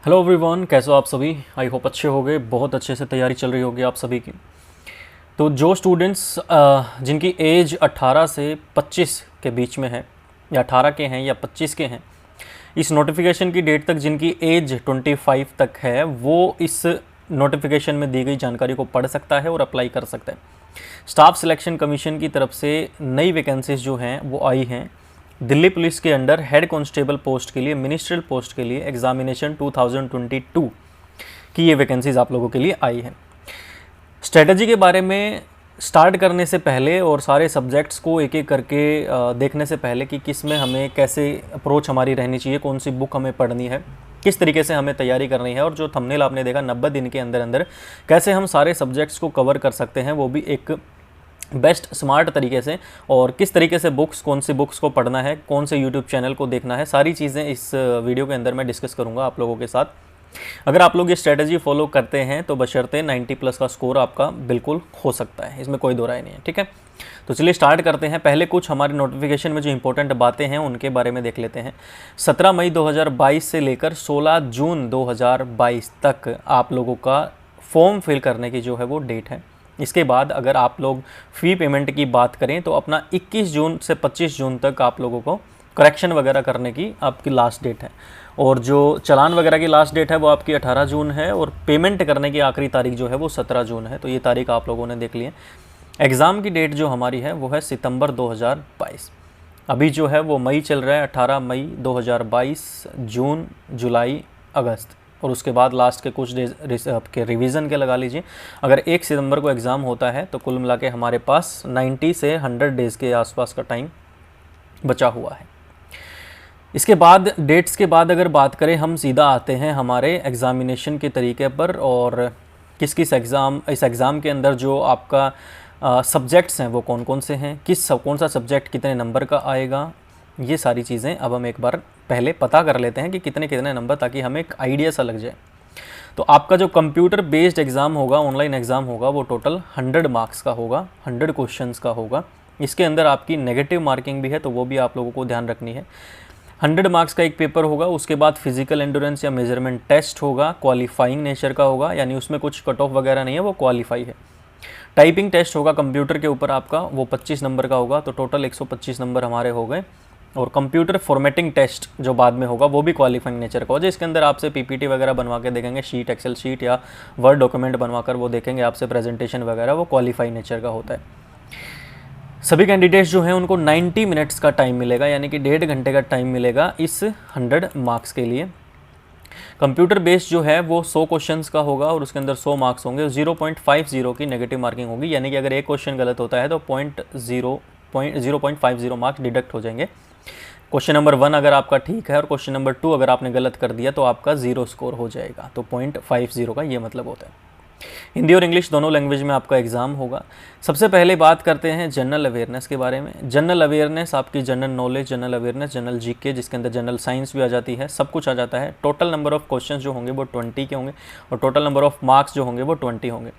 Hello everyone, कैसे हो आप सभी। आई होप अच्छे होंगे, बहुत अच्छे से तैयारी चल रही होगी आप सभी की। तो जो स्टूडेंट्स जिनकी एज 18 से 25 के बीच में है, या 18 के हैं या 25 के हैं, इस नोटिफिकेशन की डेट तक जिनकी एज 25 तक है, वो इस नोटिफिकेशन में दी गई जानकारी को पढ़ सकता है और अप्लाई कर सकता है। स्टाफ सिलेक्शन कमीशन की तरफ से नई वैकेंसीज जो हैं वो आई हैं। दिल्ली पुलिस के अंडर हेड कांस्टेबल पोस्ट के लिए, मिनिस्ट्रियल पोस्ट के लिए एग्जामिनेशन 2022 की ये वैकेंसीज आप लोगों के लिए आई है। स्ट्रेटजी के बारे में स्टार्ट करने से पहले और सारे सब्जेक्ट्स को एक एक करके देखने से पहले कि किस में हमें कैसे अप्रोच हमारी रहनी चाहिए, कौन सी बुक हमें पढ़नी है, किस तरीके से हमें तैयारी करनी है, और जो थंबनेल आपने देखा 90 दिन के अंदर अंदर कैसे हम सारे सब्जेक्ट्स को कवर कर सकते हैं, वो भी एक बेस्ट स्मार्ट तरीके से, और किस तरीके से बुक्स, कौन सी बुक्स को पढ़ना है, कौन से यूट्यूब चैनल को देखना है, सारी चीज़ें इस वीडियो के अंदर मैं डिस्कस करूँगा आप लोगों के साथ। अगर आप लोग ये स्ट्रेटजी फॉलो करते हैं तो बशर्ते 90 प्लस का स्कोर आपका बिल्कुल हो सकता है, इसमें कोई दो राय नहीं है। ठीक है, तो चलिए स्टार्ट करते हैं। पहले कुछ हमारे नोटिफिकेशन में जो इंपॉर्टेंट बातें हैं उनके बारे में देख लेते हैं। 17 मई 2022 से लेकर 16 जून 2022 तक आप लोगों का फॉर्म फिल करने की जो है वो डेट है। इसके बाद अगर आप लोग फ़ी पेमेंट की बात करें तो अपना 21 जून से 25 जून तक आप लोगों को करेक्शन वगैरह करने की आपकी लास्ट डेट है, और जो चालान वगैरह की लास्ट डेट है वो आपकी 18 जून है, और पेमेंट करने की आखिरी तारीख जो है वो 17 जून है। तो ये तारीख आप लोगों ने देख ली है। एग्ज़ाम की डेट जो हमारी है वो है सितंबर 2022। अभी जो है वो मई चल रहा है, 18 मई 2022, जून, जुलाई, अगस्त, और उसके बाद लास्ट के कुछ डेज आपके रिवीजन के लगा लीजिए। अगर 1 सितंबर को एग्ज़ाम होता है तो कुल मिला के हमारे पास 90 से 100 डेज़ के आसपास का टाइम बचा हुआ है। इसके बाद डेट्स के बाद अगर बात करें, हम सीधा आते हैं हमारे एग्ज़ामिनेशन के तरीके पर, और किस किस इस एग्ज़ाम के अंदर जो आपका सब्जेक्ट्स हैं वो कौन कौन से हैं, कौन सा सब्जेक्ट कितने नंबर का आएगा, ये सारी चीज़ें अब हम एक बार पहले पता कर लेते हैं कि कितने कितने नंबर, ताकि हमें एक आइडिया सा लग जाए। तो आपका जो कंप्यूटर बेस्ड एग्ज़ाम होगा, ऑनलाइन एग्ज़ाम होगा, वो टोटल 100 मार्क्स का होगा, 100 क्वेश्चंस का होगा। इसके अंदर आपकी नेगेटिव मार्किंग भी है, तो वो भी आप लोगों को ध्यान रखनी है। 100 मार्क्स का एक पेपर होगा, उसके बाद फिजिकल एंडोरेंस या मेजरमेंट टेस्ट होगा, क्वालिफाइंग नेचर का होगा, यानी उसमें कुछ कट ऑफ वगैरह नहीं है, वो क्वालिफाई है। टाइपिंग टेस्ट होगा कंप्यूटर के ऊपर आपका, वो 25 नंबर का होगा, तो टोटल 125 नंबर हमारे हो गए। और कंप्यूटर फॉर्मेटिंग टेस्ट जो बाद में होगा वो भी क्वालिफाइंग नेचर का हो, जिसके अंदर आपसे पीपीटी वगैरह बनवा के देखेंगे, शीट, एक्सेल शीट या वर्ड डॉक्यूमेंट बनवाकर वो देखेंगे आपसे प्रेजेंटेशन वगैरह, वो क्वालिफाइंग नेचर का होता है। सभी कैंडिडेट्स जो हैं उनको 90 मिनट्स का टाइम मिलेगा, यानी कि 1.5 घंटे का टाइम मिलेगा इस 100 मार्क्स के लिए। कंप्यूटर बेस्ड जो है वो 100 क्वेश्चंस का होगा, और उसके अंदर 100 मार्क्स होंगे। 0.50 की नेगेटिव मार्किंग होगी, यानी कि अगर एक क्वेश्चन गलत होता है तो 0.50 मार्क्स डिडक्ट हो जाएंगे। क्वेश्चन नंबर 1 अगर आपका ठीक है और क्वेश्चन नंबर 2 अगर आपने गलत कर दिया तो आपका 0 स्कोर हो जाएगा। तो 0.50 का ये मतलब होता है। हिंदी और इंग्लिश दोनों लैंग्वेज में आपका एग्ज़ाम होगा। सबसे पहले बात करते हैं जनरल अवेयरनेस के बारे में। जनरल अवेयरनेस आपकी general knowledge, general awareness, general GK, जिसके अंदर जनरल साइंस भी आ जाती है, सब कुछ आ जाता है। टोटल नंबर ऑफ क्वेश्चन जो होंगे वो 20 के होंगे, और टोटल नंबर ऑफ मार्क्स जो होंगे वो 20 होंगे।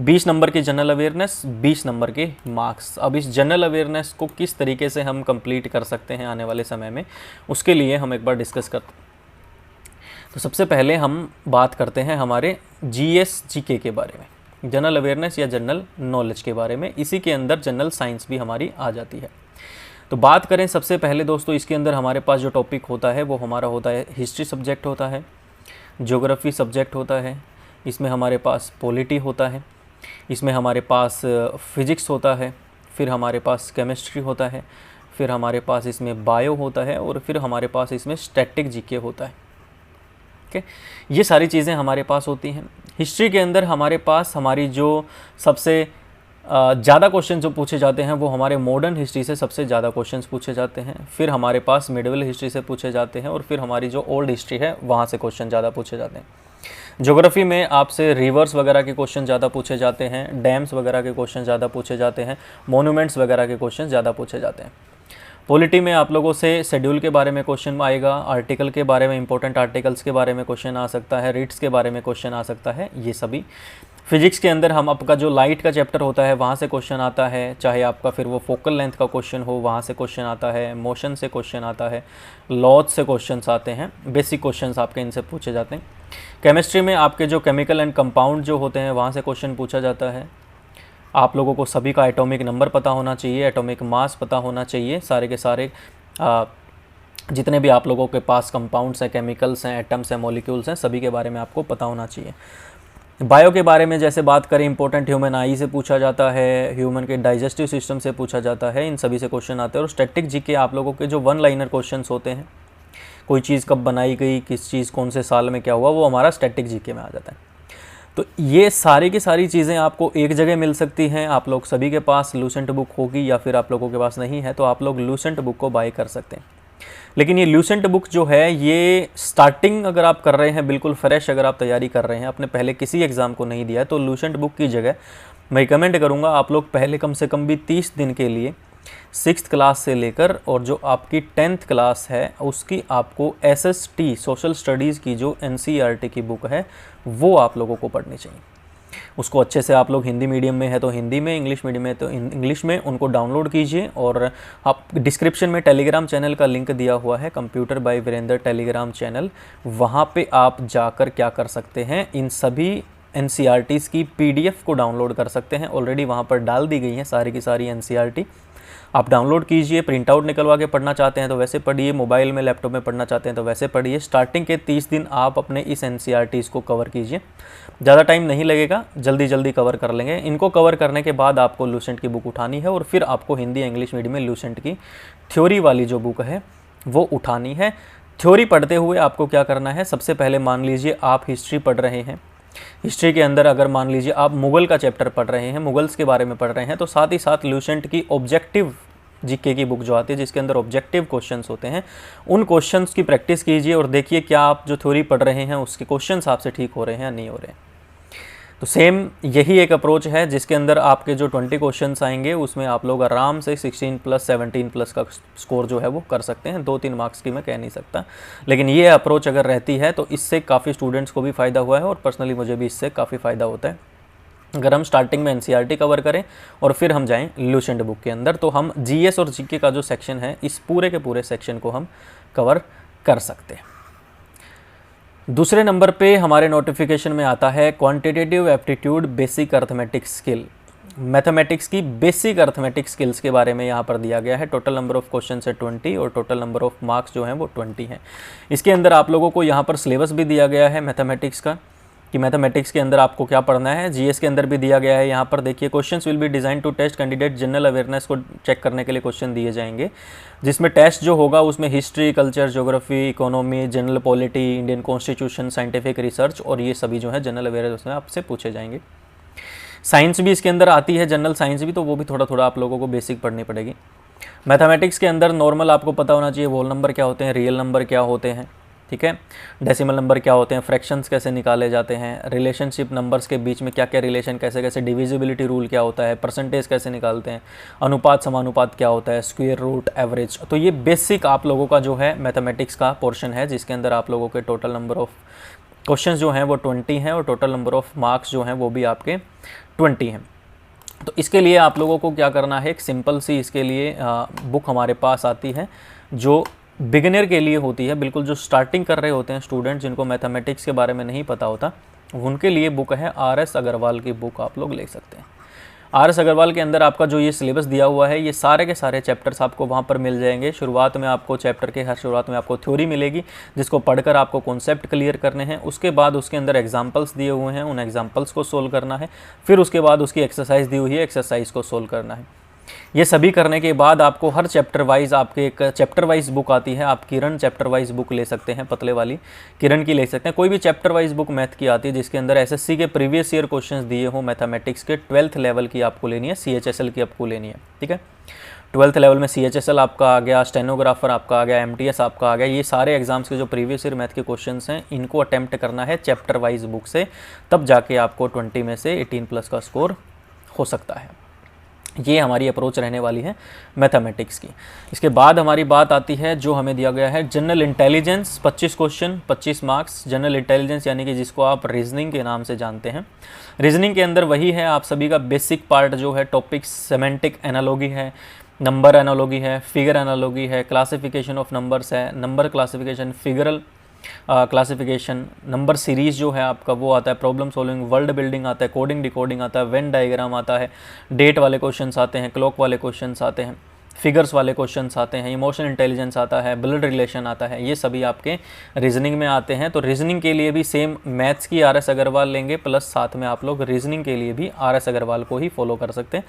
20 नंबर की जनरल अवेयरनेस, 20 नंबर के मार्क्स। अब इस जनरल अवेयरनेस को किस तरीके से हम कंप्लीट कर सकते हैं आने वाले समय में, उसके लिए हम एक बार डिस्कस करते हैं। तो सबसे पहले हम बात करते हैं हमारे जीएस जीके के बारे में, जनरल अवेयरनेस या जनरल नॉलेज के बारे में। इसी के अंदर जनरल साइंस भी हमारी आ जाती है। तो बात करें सबसे पहले दोस्तों, इसके अंदर हमारे पास जो टॉपिक होता है वो हमारा होता है हिस्ट्री सब्जेक्ट होता है, ज्योग्राफी सब्जेक्ट होता है, इसमें हमारे पास पॉलिटी होता है, इसमें हमारे पास फिजिक्स होता है, फिर हमारे पास केमिस्ट्री होता है, फिर हमारे पास इसमें बायो होता है, और फिर हमारे पास इसमें स्टैटिक जीके होता है। ओके, ये सारी चीज़ें हमारे पास होती हैं। हिस्ट्री के अंदर हमारे पास हमारी जो सबसे ज़्यादा क्वेश्चन जो पूछे जाते हैं वो हमारे मॉडर्न हिस्ट्री से सबसे ज़्यादा क्वेश्चंस पूछे जाते हैं, फिर हमारे पास मिडिवल हिस्ट्री से पूछे जाते हैं, और फिर हमारी जो ओल्ड हिस्ट्री है वहाँ से क्वेश्चन ज़्यादा पूछे जाते हैं। ज्योग्राफी में आपसे रिवर्स वगैरह के क्वेश्चन ज़्यादा पूछे जाते हैं, डैम्स वगैरह के क्वेश्चन ज़्यादा पूछे जाते हैं, मोनूमेंट्स वगैरह के क्वेश्चन ज़्यादा पूछे जाते हैं। पॉलिटी में आप लोगों से शेड्यूल के बारे में क्वेश्चन आएगा, आर्टिकल के बारे में, इंपॉर्टेंट आर्टिकल्स के बारे में क्वेश्चन आ सकता है, रीट्स के बारे में क्वेश्चन आ सकता है, ये सभी। फिजिक्स के अंदर हम आपका जो लाइट का चैप्टर होता है वहाँ से क्वेश्चन आता है, चाहे आपका फिर वो फोकल लेंथ का क्वेश्चन हो वहाँ से क्वेश्चन आता है, मोशन से क्वेश्चन आता है, लॉज से क्वेश्चंस आते हैं, बेसिक क्वेश्चंस आपके इनसे पूछे जाते हैं। केमिस्ट्री में आपके जो केमिकल एंड कंपाउंड जो होते हैं वहाँ से क्वेश्चन पूछा जाता है। आप लोगों को सभी का एटॉमिक नंबर पता होना चाहिए, एटॉमिक मास पता होना चाहिए, सारे के सारे जितने भी आप लोगों के पास कंपाउंड्स हैं, केमिकल्स हैं, एटम्स हैं, मॉलिक्यूल्स हैं, सभी के बारे में आपको पता होना चाहिए। बायो के बारे में जैसे बात करें, इंपॉर्टेंट ह्यूमन आई से पूछा जाता है, ह्यूमन के डाइजेस्टिव सिस्टम से पूछा जाता है, इन सभी से क्वेश्चन आते हैं। और स्टैटिक जीके आप लोगों के जो वन लाइनर क्वेश्चंस होते हैं, कोई चीज़ कब बनाई गई, किस चीज़ कौन से साल में क्या हुआ, वो हमारा स्टैटिक जीके में आ जाता है। तो ये सारी की सारी चीज़ें आपको एक जगह मिल सकती हैं। आप लोग सभी के पास लूसेंट बुक होगी, या फिर आप लोगों के पास नहीं है तो आप लोग लूसेंट बुक को बाय कर सकते हैं। लेकिन ये लूसेंट बुक जो है, ये स्टार्टिंग अगर आप कर रहे हैं, बिल्कुल फ्रेश अगर आप तैयारी कर रहे हैं, आपने पहले किसी एग्ज़ाम को नहीं दिया है, तो लूसेंट बुक की जगह मैं रिकमेंड करूँगा आप लोग पहले कम से कम भी 30 दिन के लिए 6th क्लास से लेकर और जो आपकी 10th क्लास है उसकी आपको SST सोशल स्टडीज़ की जो NCERT की बुक है वो आप लोगों को पढ़नी चाहिए। उसको अच्छे से, आप लोग हिंदी मीडियम में है तो हिंदी में, इंग्लिश मीडियम में तो इंग्लिश में, उनको डाउनलोड कीजिए। और आप डिस्क्रिप्शन में टेलीग्राम चैनल का लिंक दिया हुआ है, computer by Virendra Telegram channel, वहाँ पे आप जाकर क्या कर सकते हैं, इन सभी NCERTs की PDF को डाउनलोड कर सकते हैं। ऑलरेडी वहाँ पर डाल दी गई हैं सारी की सारी NCERT, आप डाउनलोड कीजिए। प्रिंट आउट निकलवा के पढ़ना चाहते हैं तो वैसे पढ़िए, मोबाइल में लैपटॉप में पढ़ना चाहते हैं तो वैसे पढ़िए। स्टार्टिंग के 30 दिन आप अपने इस NCERTs को कवर कीजिए, ज़्यादा टाइम नहीं लगेगा, जल्दी जल्दी कवर कर लेंगे। इनको कवर करने के बाद आपको लूसेंट की बुक उठानी है और फिर आपको हिंदी इंग्लिश मीडियम में लूसेंट की थ्योरी वाली जो बुक है वो उठानी है। थ्योरी पढ़ते हुए आपको क्या करना है, सबसे पहले मान लीजिए आप हिस्ट्री पढ़ रहे हैं, हिस्ट्री के अंदर अगर मान लीजिए आप मुगल का चैप्टर पढ़ रहे हैं, मुगल्स के बारे में पढ़ रहे हैं, तो साथ ही साथ लूसेंट की ऑब्जेक्टिव जीके की बुक जो आती है जिसके अंदर ऑब्जेक्टिव क्वेश्चंस होते हैं, उन क्वेश्चंस की प्रैक्टिस कीजिए और देखिए क्या आप जो थ्योरी पढ़ रहे हैं उसके क्वेश्चंस आपसे ठीक हो रहे हैं या नहीं हो रहे हैं। तो सेम यही एक अप्रोच है जिसके अंदर आपके जो 20 क्वेश्चंस आएंगे उसमें आप लोग आराम से 16+ 17+ का स्कोर जो है वो कर सकते हैं। 2-3 मार्क्स की मैं कह नहीं सकता, लेकिन ये अप्रोच अगर रहती है तो इससे काफ़ी स्टूडेंट्स को भी फ़ायदा हुआ है और पर्सनली मुझे भी इससे काफ़ी फ़ायदा होता है। अगर हम स्टार्टिंग में NCERT कवर करें और फिर हम जाएं लूसेंट बुक के अंदर, तो हम GS और GK का जो सेक्शन है, इस पूरे के पूरे सेक्शन को हम कवर कर सकते हैं। दूसरे नंबर पे हमारे नोटिफिकेशन में आता है quantitative aptitude basic arithmetic skill. Mathematics की बेसिक अर्थमेटिक स्किल्स के बारे में यहाँ पर दिया गया है। टोटल नंबर ऑफ क्वेश्चन है 20 और टोटल नंबर ऑफ मार्क्स जो हैं वो 20 हैं। इसके अंदर आप लोगों को यहाँ पर सिलेबस भी दिया गया है मैथमेटिक्स का, कि मैथमेटिक्स के अंदर आपको क्या पढ़ना है। GS के अंदर भी दिया गया है। यहाँ पर देखिए, questions will be design to test candidate general awareness को चेक करने के लिए क्वेश्चन दिए जाएंगे, जिसमें टेस्ट जो होगा उसमें history, culture, geography, economy, general polity, Indian constitution, scientific research और ये सभी जो है जनरल अवेयरनेस में आपसे पूछे जाएंगे। साइंस भी इसके अंदर आती है, जनरल साइंस भी, तो वो भी थोड़ा थोड़ा आप लोगों को बेसिक पढ़नी पड़ेगी। मैथमेटिक्स के अंदर नॉर्मल आपको पता होना चाहिए होल नंबर क्या होते हैं, रियल नंबर क्या होते हैं, ठीक है, डेसिमल नंबर क्या होते हैं, फ्रैक्शंस कैसे निकाले जाते हैं, रिलेशनशिप नंबर्स के बीच में क्या क्या रिलेशन, कैसे कैसे डिविजिबिलिटी रूल क्या होता है, परसेंटेज कैसे निकालते हैं, अनुपात समानुपात क्या होता है, स्क्वायर रूट, एवरेज। तो ये बेसिक आप लोगों का जो है मैथमेटिक्स का पोर्शन है, जिसके अंदर आप लोगों के टोटल नंबर ऑफ क्वेश्चंस जो हैं वो 20 हैं और टोटल नंबर ऑफ मार्क्स जो हैं वो भी आपके 20 हैं। तो इसके लिए आप लोगों को क्या करना है, एक सिंपल सी इसके लिए बुक हमारे पास आती है जो बिगिनर के लिए होती है, बिल्कुल जो स्टार्टिंग कर रहे होते हैं स्टूडेंट, जिनको मैथमेटिक्स के बारे में नहीं पता होता, उनके लिए बुक है RS अग्रवाल की बुक आप लोग ले सकते हैं। RS अग्रवाल के अंदर आपका जो ये सिलेबस दिया हुआ है, ये सारे के सारे चैप्टर्स आपको वहाँ पर मिल जाएंगे। शुरुआत में आपको चैप्टर के हर शुरुआत में आपको थ्योरी मिलेगी, जिसको पढ़कर आपको कॉन्सेप्ट क्लियर करने हैं। उसके बाद उसके अंदर एग्जाम्पल्स दिए हुए हैं, उन एग्जाम्पल्स को सोल्व करना है। फिर उसके बाद उसकी एक्सरसाइज दी हुई है, एक्सरसाइज को सोल्व करना है। ये सभी करने के बाद आपको हर चैप्टर वाइज, आपके एक चैप्टर वाइज बुक आती है, आप किरण चैप्टर वाइज बुक ले सकते हैं, पतले वाली किरण की ले सकते हैं। कोई भी चैप्टर वाइज बुक मैथ की आती है जिसके अंदर SSC के प्रीवियस ईयर क्वेश्चंस दिए हो मैथमेटिक्स के, 12th लेवल की आपको लेनी है, CHSL की आपको लेनी है, ठीक है। 12th लेवल में CHSL आपका आ गया, स्टेनोग्राफर आपका आ गया, MTS आपका आ गया। ये सारे एग्जाम्स के जो प्रीवियस ईयर मैथ के क्वेश्चंस हैं, इनको अटैम्प्ट करना है चैप्टर वाइज बुक से, तब जाके आपको 20 में से 18+ का स्कोर हो सकता है। ये हमारी अप्रोच रहने वाली है मैथमेटिक्स की। इसके बाद हमारी बात आती है जो हमें दिया गया है general intelligence, 25 question 25 marks. General intelligence यानी कि जिसको आप रीजनिंग के नाम से जानते हैं। रीजनिंग के अंदर वही है आप सभी का बेसिक पार्ट जो है टॉपिक, सेमेंटिक एनालॉजी है, नंबर एनालॉजी है, फिगर एनालॉजी है, क्लासिफिकेशन ऑफ नंबर्स है, number classification, figural classification, number series जो है आपका वो आता है, प्रॉब्लम सॉल्विंग, वर्ल्ड बिल्डिंग आता है, कोडिंग डिकोडिंग आता है, वेन डायग्राम आता है, डेट वाले क्वेश्चंस आते हैं, क्लॉक वाले क्वेश्चंस आते हैं, फिगर्स वाले क्वेश्चंस आते हैं, इमोशनल इंटेलिजेंस आता है, ब्लड रिलेशन आता है। ये सभी आपके रीजनिंग में आते हैं। तो रीजनिंग के लिए भी सेम मैथ्स की आर.एस. अग्रवाल लेंगे, प्लस साथ में आप लोग रीजनिंग के लिए भी आर.एस. अग्रवाल को ही फॉलो कर सकते हैं,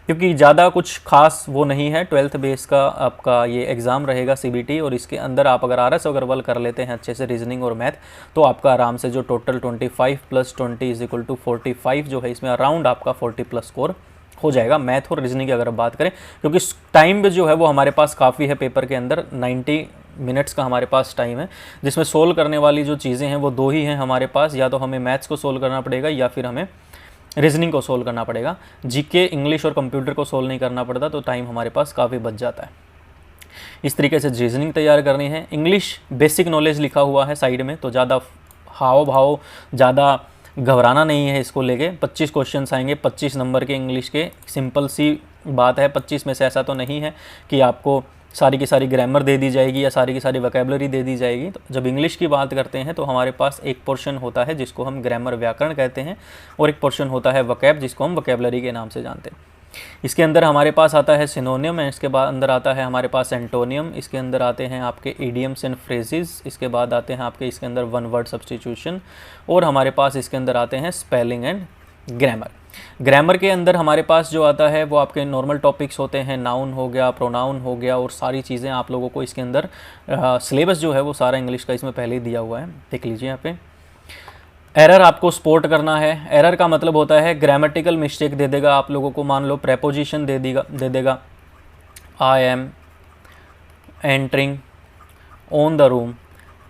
क्योंकि ज़्यादा कुछ खास वो नहीं है। 12th बेस का आपका ये एग्ज़ाम रहेगा CBT, और इसके अंदर आप अगर आर.एस. अग्रवाल कर लेते हैं अच्छे से रीजनिंग और मैथ, तो आपका आराम से जो टोटल 25 + 20 = 45 जो है, इसमें अराउंड आपका 40+ स्कोर हो जाएगा मैथ और रीजनिंग की अगर बात करें। क्योंकि टाइम जो है वो हमारे पास काफ़ी है, पेपर के अंदर 90 मिनट्स का हमारे पास टाइम है, जिसमें सोल्व करने वाली जो चीज़ें हैं वो 2 ही हैं हमारे पास। या तो हमें मैथ्स को सोल्व करना पड़ेगा या फिर हमें रीजनिंग को सोल्व करना पड़ेगा। जीके, इंग्लिश और कंप्यूटर को सोल्व नहीं करना पड़ता, तो टाइम हमारे पास काफ़ी बच जाता है। इस तरीके से रीजनिंग तैयार करनी है। इंग्लिश बेसिक नॉलेज लिखा हुआ है साइड में, तो ज़्यादा हाव भाव, ज़्यादा घबराना नहीं है इसको लेके। 25 क्वेश्चन आएंगे, 25 नंबर के इंग्लिश के। सिंपल सी बात है, 25 में से ऐसा तो नहीं है कि आपको सारी की सारी ग्रामर दे दी जाएगी या सारी की सारी वोकैबुलरी दे दी जाएगी। तो जब इंग्लिश की बात करते हैं तो हमारे पास एक पोर्शन होता है जिसको हम ग्रामर, व्याकरण कहते हैं, और एक पोर्शन होता है वोकैब, जिसको हम वोकैबुलरी के नाम से जानते हैं। इसके अंदर हमारे पास आता है सिनोनियम, इसके बाद अंदर आता है हमारे पास एंटोनियम, इसके अंदर आते हैं आपके इडियम्स एंड फ्रेजेस, इसके बाद आते हैं आपके इसके अंदर वन वर्ड सब्स्टिट्यूशन, और हमारे पास इसके अंदर आते हैं स्पेलिंग एंड ग्रामर। ग्रामर के अंदर हमारे पास जो आता है वो आपके नॉर्मल टॉपिक्स होते हैं, नाउन हो गया, प्रोनाउन हो गया, और सारी चीज़ें आप लोगों को इसके अंदर सिलेबस जो है वो सारा इंग्लिश का इसमें पहले ही दिया हुआ है, देख लीजिए यहाँ पे। एरर आपको स्पॉट करना है। एरर का मतलब होता है ग्रामेटिकल मिस्टेक दे देगा आप लोगों को, मान लो प्रेपोजिशन दे देगा I am entering on the room,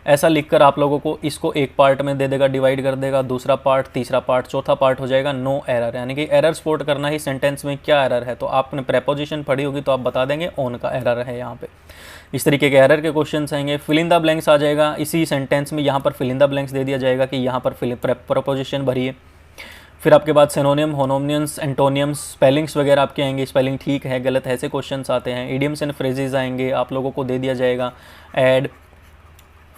ऐसा लिखकर आप लोगों को इसको एक पार्ट में दे देगा, डिवाइड कर देगा, दूसरा पार्ट, तीसरा पार्ट, चौथा पार्ट हो जाएगा नो एरर। यानी कि एरर स्पॉट करना ही सेंटेंस में क्या एरर है, तो आपने प्रेपोजिशन पढ़ी होगी तो आप बता देंगे ऑन का एरर है यहाँ पे। इस तरीके के एरर के क्वेश्चन आएंगे। फिल इन द ब्लैंक्स आ जाएगा इसी सेंटेंस में, यहाँ पर फिल इन द ब्लैंक्स दे दिया जाएगा कि यहाँ पर प्रपोजिशन भरिए। फिर आपके बाद सिनोनियम, होमोनियम्स, एंटोनियम्स, स्पेलिंग्स वगैरह आपके आएंगे, स्पेलिंग ठीक है गलत है ऐसे क्वेश्चंस आते हैं। इडियम्स एंड फ्रेजेस आएंगे, आप लोगों को दे दिया जाएगा add,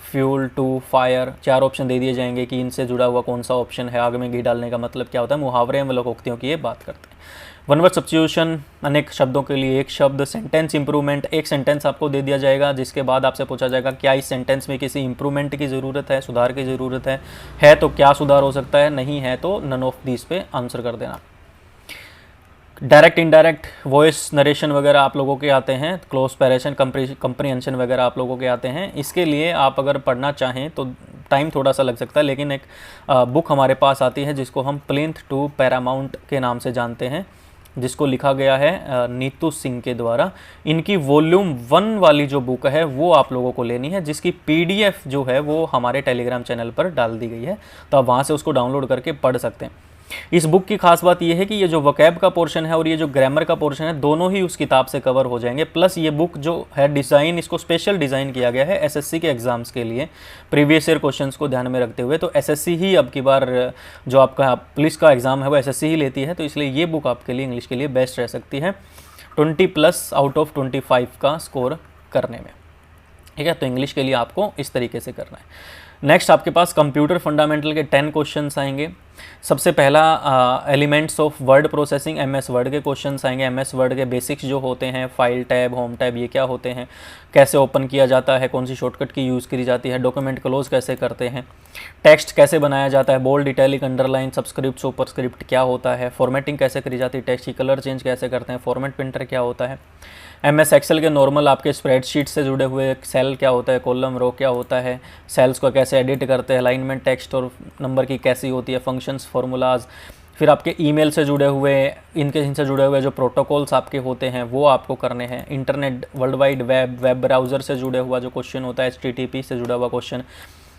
fuel, to, fire, 4 option दे दिए जाएंगे कि इनसे जुड़ा हुआ कौन सा ऑप्शन है, आग में घी डालने का मतलब क्या होता है, मुहावरे एवं लोकोक्तियों की ये बात करते हैं। वन वर्ड सब्स्टिट्यूशन, अनेक शब्दों के लिए एक शब्द। सेंटेंस इंप्रूवमेंट, एक सेंटेंस आपको दे दिया जाएगा जिसके बाद आपसे पूछा जाएगा क्या इस सेंटेंस में किसी इंप्रूवमेंट की ज़रूरत है, सुधार की ज़रूरत है तो क्या सुधार हो सकता है, नहीं है तो नन ऑफ दिस पे आंसर कर देना। डायरेक्ट, इनडायरेक्ट, वॉइस नरेशन वगैरह आप लोगों के आते हैं, क्लोज पैरेशन, कंप्रीहेंशन वगैरह आप लोगों के आते हैं। इसके लिए आप अगर पढ़ना चाहें तो टाइम थोड़ा सा लग सकता है, लेकिन एक बुक हमारे पास आती है जिसको हम प्लिंथ टू पैरामाउंट के नाम से जानते हैं, जिसको लिखा गया है नीतू सिंह के द्वारा। इनकी वॉल्यूम 1 वाली जो बुक है वो आप लोगों को लेनी है, जिसकी PDF जो है वो हमारे टेलीग्राम चैनल पर डाल दी गई है, तो आप वहाँ से उसको डाउनलोड करके पढ़ सकते हैं। इस बुक की खास बात यह है कि ये जो वोकैब का पोर्शन है और ये जो ग्रामर का पोर्शन है दोनों ही उस किताब से कवर हो जाएंगे। प्लस ये बुक जो है डिज़ाइन, इसको स्पेशल डिज़ाइन किया गया है SSC के एग्ज़ाम्स के लिए, प्रीवियस ईयर क्वेश्चंस को ध्यान में रखते हुए। तो SSC ही अब की बार जो आपका पुलिस का एग्ज़ाम है वो SSC ही लेती है, तो इसलिए ये बुक आपके लिए इंग्लिश के लिए बेस्ट रह सकती है 20+ आउट ऑफ 25 का स्कोर करने में। ठीक है, तो इंग्लिश के लिए आपको इस तरीके से करना है। नेक्स्ट आपके पास कंप्यूटर फंडामेंटल के 10 क्वेश्चंस आएंगे। सबसे पहला elements of word processing, MS word के क्वेश्चंस आएंगे। MS वर्ड के बेसिक्स जो होते हैं, फाइल टैब, होम टैब, ये क्या होते हैं, कैसे ओपन किया जाता है, कौन सी शॉर्टकट की यूज़ करी जाती है, डॉक्यूमेंट क्लोज कैसे करते हैं, टेक्स्ट कैसे बनाया जाता है, bold, italic, underline, subscript, superscript क्या होता है, फॉर्मेटिंग कैसे करी जाती है, टेक्स्ट की कलर चेंज कैसे करते हैं, फॉर्मेट प्रिंटर क्या होता है, MS एक्सेल के नॉर्मल आपके स्प्रेडशीट से जुड़े हुए सेल क्या होता है, कॉलम, रो क्या होता है, सेल्स को कैसे एडिट करते हैं, अलाइनमेंट, टेक्स्ट और नंबर की कैसी होती है, फंक्शंस, फार्मूलाज। फिर आपके ईमेल से जुड़े हुए, इनसे जुड़े हुए जो प्रोटोकॉल्स आपके होते हैं वो आपको करने हैं। Internet, world wide web, web browser से जुड़े हुआ जो क्वेश्चन होता है, HTTP से जुड़ा हुआ क्वेश्चन,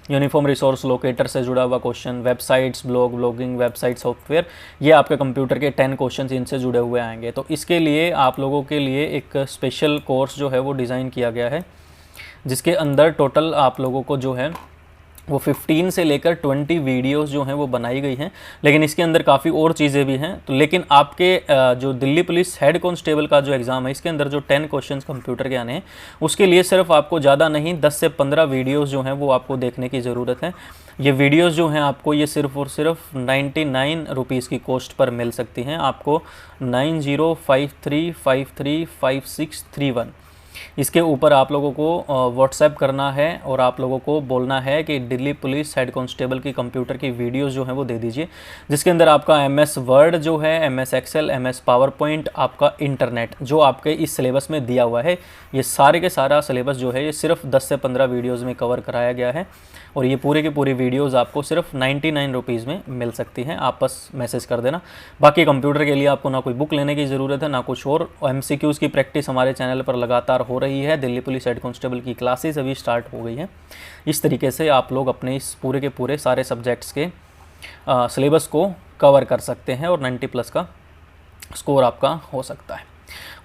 यूनिफॉर्म रिसोर्स लोकेटर से जुड़ा हुआ question, websites, blogging, website software, ये आपके कंप्यूटर के 10 क्वेश्चन इनसे जुड़े हुए आएंगे। तो इसके लिए आप लोगों के लिए एक स्पेशल कोर्स जो है वो डिज़ाइन किया गया है, जिसके अंदर टोटल आप लोगों को जो है वो 15 से लेकर 20 वीडियोस जो हैं वो बनाई गई हैं। लेकिन इसके अंदर काफ़ी और चीज़ें भी हैं। तो लेकिन आपके जो दिल्ली पुलिस हेड कांस्टेबल का जो एग्ज़ाम है, इसके अंदर जो 10 क्वेश्चंस कंप्यूटर के आने हैं, उसके लिए सिर्फ आपको ज़्यादा नहीं 10 से 15 वीडियोस जो हैं वो आपको देखने की ज़रूरत है। ये वीडियोस जो हैं आपको ये सिर्फ और सिर्फ 99 रुपीज़ की कॉस्ट पर मिल सकती हैं। आपको 9053535631 इसके ऊपर आप लोगों को व्हाट्सएप करना है और आप लोगों को बोलना है कि दिल्ली पुलिस हेड कांस्टेबल की कंप्यूटर की वीडियोस जो हैं वो दे दीजिए, जिसके अंदर आपका MS वर्ड जो है, MS Excel, MS power point, आपका इंटरनेट जो आपके इस सिलेबस में दिया हुआ है, ये सारे के सारा सिलेबस जो है ये सिर्फ 10 से 15 वीडियोज़ में कवर कराया गया है। और ये पूरे की पूरी वीडियोज़ आपको सिर्फ 99 रुपीज़ में मिल सकती हैं। आप बस मैसेज कर देना। बाकी कंप्यूटर के लिए आपको ना कोई बुक लेने की ज़रूरत है ना कुछ और। MCQs की प्रैक्टिस हमारे चैनल पर लगातार हो रही है। दिल्ली पुलिस हेड कांस्टेबल की क्लासेस अभी स्टार्ट हो गई हैं। इस तरीके से आप लोग अपने इस पूरे के पूरे सारे सब्जेक्ट्स के सिलेबस को कवर कर सकते हैं और 90+ का स्कोर आपका हो सकता है।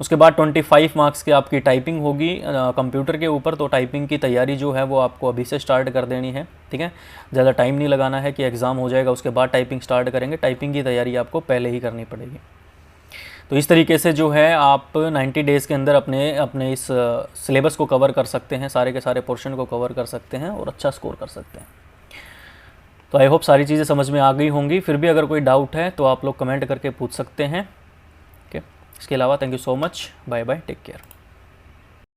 उसके बाद 25 मार्क्स की आपकी टाइपिंग होगी कंप्यूटर के ऊपर। तो टाइपिंग की तैयारी जो है वो आपको अभी से स्टार्ट कर देनी है, ठीक है। ज़्यादा टाइम नहीं लगाना है कि एग्ज़ाम हो जाएगा उसके बाद टाइपिंग स्टार्ट करेंगे। टाइपिंग की तैयारी आपको पहले ही करनी पड़ेगी। तो इस तरीके से जो है आप 90 डेज़ के अंदर अपने इस सिलेबस को कवर कर सकते हैं, सारे के सारे पोर्शन को कवर कर सकते हैं और अच्छा स्कोर कर सकते हैं। तो आई होप सारी चीज़ें समझ में आ गई होंगी। फिर भी अगर कोई डाउट है तो आप लोग कमेंट करके पूछ सकते हैं। ओके, इसके अलावा thank you so much, bye bye, take care.